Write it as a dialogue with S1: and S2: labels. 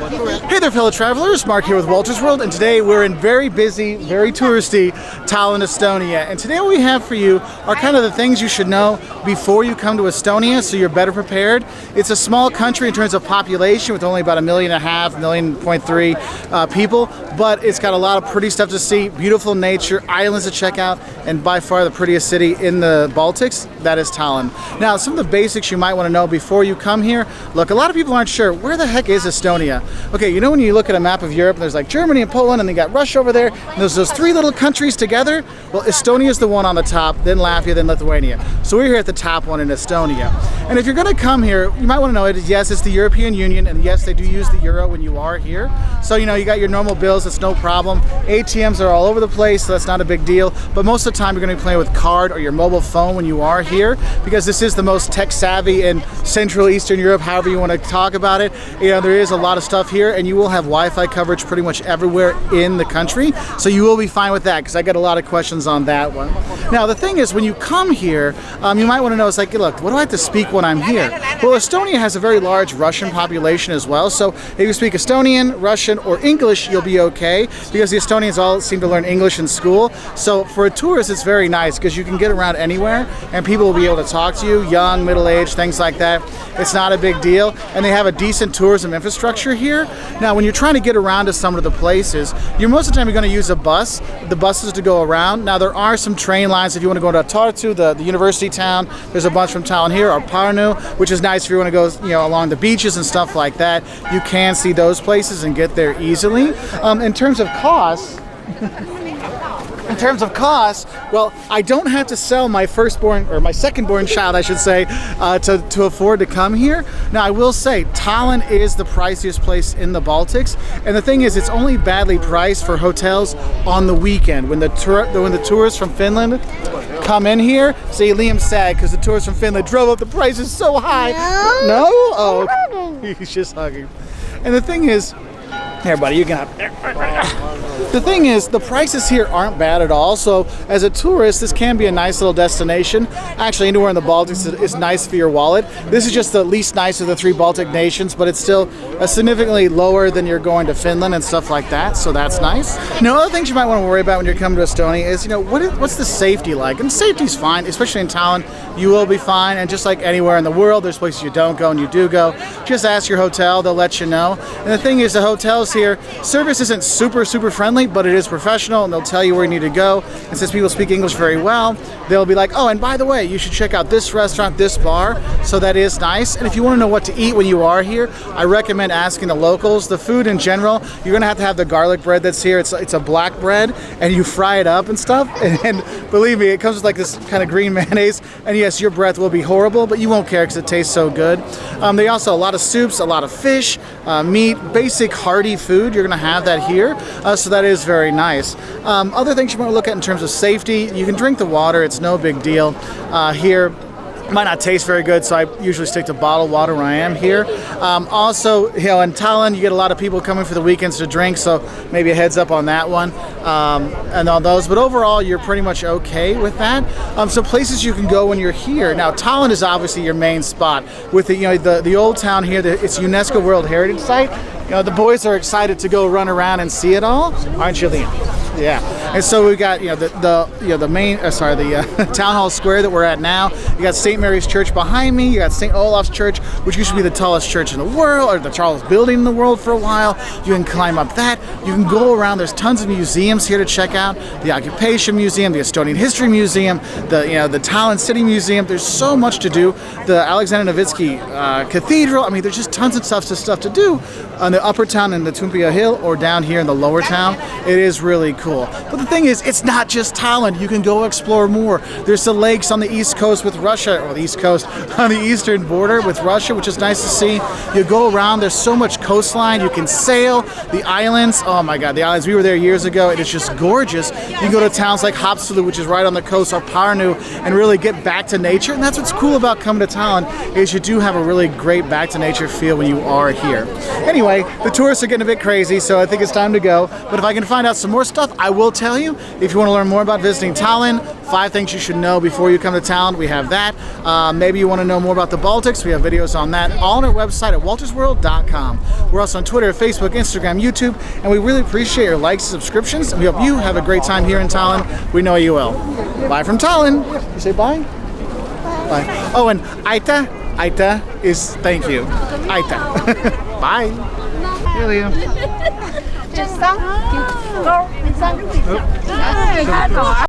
S1: Hey there, fellow travelers. Mark here with Wolters World, and today we're in very busy, very touristy Tallinn, Estonia. And today what we have for you are kind of the things you should know before you come to Estonia, so you're better prepared. It's a small country in terms of population, with only about 1.5 million, 1.3 people, but it's got a lot of pretty stuff to see, beautiful nature, islands to check out, and by far the prettiest city in the Baltics, that is Tallinn. Now, some of the basics you might want to know before you come here. Look, a lot of people aren't sure, where the heck is Estonia? Okay, you know when you look at a map of Europe, there's like Germany and Poland, and then you got Russia over there, and there's those three little countries together? Well, Estonia is the one on the top, then Latvia, then Lithuania. So we're here at the top one in Estonia. And if you're going to come here, you might want to know it. Yes, it's the European Union, and yes, they do use the euro when you are here. So, you know, you got your normal bills, it's no problem. ATMs are all over the place, so that's not a big deal. But most of the time, you're going to be playing with card or your mobile phone when you are here, because this is the most tech-savvy in Central Eastern Europe, however you want to talk about it. You know, there is a lot of stuff here, and you will have Wi-Fi coverage pretty much everywhere in the country, so you will be fine with that, because I get a lot of questions on that one. Now, the thing is, when you come here, you might want to know, it's like, look, what do I have to speak when I'm here? Well, Estonia has a very large Russian population as well, so if you speak Estonian, Russian, or English, you'll be okay, because the Estonians all seem to learn English in school. So for a tourist, it's very nice, because you can get around anywhere, and people will be able to talk to you, young, middle-aged, things like that. It's not a big deal, and they have a decent tourism infrastructure here. Now, when you're trying to get around to some of the places, most of the time you're going to use a bus. The buses to go around. Now, there are some train lines if you want to go to Tartu, the university town. There's a bunch from Tallinn here, or Parnu, which is nice if you want to go, you know, along the beaches and stuff like that. You can see those places and get there easily. In terms of costs, well, I don't have to sell my firstborn, or my second-born child, I should say, to afford to come here. Now, I will say, Tallinn is the priciest place in the Baltics, and the thing is, it's only badly priced for hotels on the weekend. When the tourists from Finland come in here, see, Liam's sad because the tourists from Finland drove up the prices so high. No? Oh, he's just hugging. And the thing is, here, buddy, you got it. The thing is, the prices here aren't bad at all, so as a tourist, this can be a nice little destination. Actually, anywhere in the Baltics is nice for your wallet. This is just the least nice of the three Baltic nations, but it's still significantly lower than you're going to Finland and stuff like that, so that's nice. Now, other things you might want to worry about when you're coming to Estonia is, you know, what's the safety like? And safety's fine, especially in Tallinn. You will be fine, and just like anywhere in the world, there's places you don't go and you do go. Just ask your hotel, they'll let you know. And the thing is, the hotels here, service isn't super friendly, but it is professional, and they'll tell you where you need to go. And since people speak English very well, they'll be like, oh, and by the way, you should check out this restaurant, this bar. So that is nice. And if you want to know what to eat when you are here, I recommend asking the locals. The food in general, you're going to have the garlic bread that's here. It's a black bread, and you fry it up and stuff. And believe me, it comes with like this kind of green mayonnaise. And yes, your breath will be horrible, but you won't care because it tastes so good. They also, a lot of soups, a lot of fish, meat, basic hearty food. You're going to have that here. So that is very nice. Other things you want to look at in terms of safety, you can drink the water, it's no big deal. Here, might not taste very good, so I usually stick to bottled water when I am here. Also, you know, in Tallinn, you get a lot of people coming for the weekends to drink, so maybe a heads up on that one, and all those. But overall, you're pretty much okay with that. So places you can go when you're here. Now, Tallinn is obviously your main spot with the, you know, the old town here. It's UNESCO World Heritage Site. You know, the boys are excited to go run around and see it all, aren't you, Liam? Yeah, and so we got, you know, the main town hall square that we're at now. You got St. Mary's Church behind me. You got St. Olaf's Church, which used to be the tallest church in the world, or the tallest building in the world for a while. You can climb up that. You can go around. There's tons of museums here to check out. The Occupation Museum, the Estonian History Museum, the Tallinn City Museum. There's so much to do. The Alexander Nevsky Cathedral. I mean, there's just tons of stuff to do on the upper town in the Toompea Hill, or down here in the lower town. It is really cool. But the thing is, it's not just Tallinn. You can go explore more. There's the lakes on the east coast with Russia, or the east coast on the eastern border with Russia, which is nice to see. You go around, there's so much coastline. You can sail. The islands, oh my God, the islands. We were there years ago. It is just gorgeous. You can go to towns like Haapsalu, which is right on the coast, or Parnu, and really get back to nature. And that's what's cool about coming to Tallinn, is you do have a really great back to nature feel when you are here. Anyway, the tourists are getting a bit crazy, so I think it's time to go. But if I can find out some more stuff, I will tell tell you. If you want to learn more about visiting Tallinn, 5 things you should know before you come to town, we have that. Maybe you want to know more about the Baltics, we have videos on that, all on our website at woltersworld.com. We're also on Twitter, Facebook, Instagram, YouTube, and we really appreciate your likes and subscriptions, and we hope you have a great time here in Tallinn. We know you will. Bye from Tallinn. You say bye? Bye. Oh, and Aita is thank you. Aita. Bye. Julia.